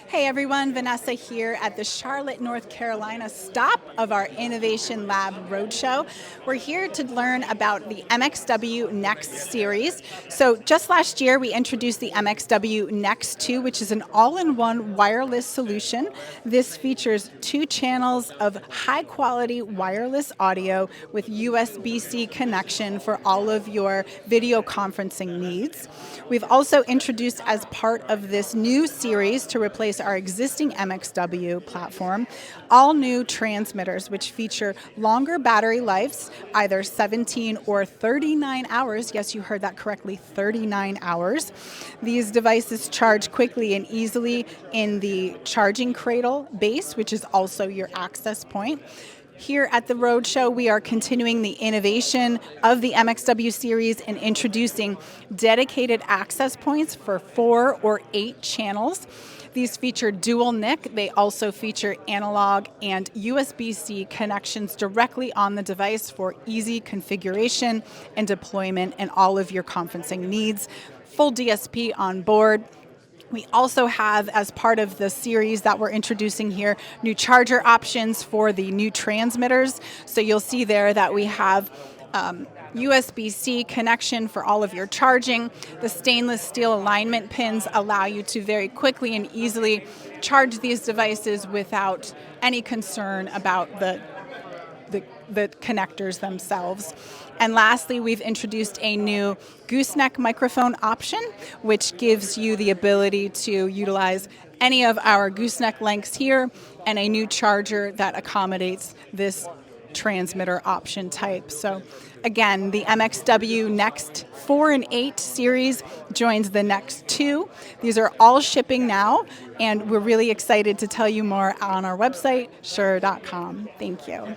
Hey everyone, Vanessa here at the Charlotte, North Carolina stop of our Innovation Lab Roadshow. We're here to learn about the MXW neXt series. So just last year we introduced the MXW neXt 2, which is an all-in-one wireless solution. This features 2 channels of high-quality wireless audio with USB-C connection for all of your video conferencing needs. We've also introduced as part of this new series to replace our existing MXW platform, all new transmitters which feature longer battery lives, either 17 or 39 hours. Yes, you heard that correctly, 39 hours. These devices charge quickly and easily in the charging cradle base, which is also your access point. Here at the Roadshow, we are continuing the innovation of the MXW series and introducing dedicated access points for 4 or 8 channels. These feature dual NIC. They also feature analog and USB-C connections directly on the device for easy configuration and deployment and all of your conferencing needs. Full DSP on board. We also have, as part of the series that we're introducing here, new charger options for the new transmitters. So you'll see there that we have USB-C connection for all of your charging. The stainless steel alignment pins allow you to very quickly and easily charge these devices without any concern about the connectors themselves. And lastly, we've introduced a new gooseneck microphone option, which gives you the ability to utilize any of our gooseneck lengths here, and a new charger that accommodates this transmitter option type. So again, the MXW neXt 4 and 8 series joins the neXt 2. These are all shipping now, and we're really excited to tell you more on our website, Shure.com. Thank you.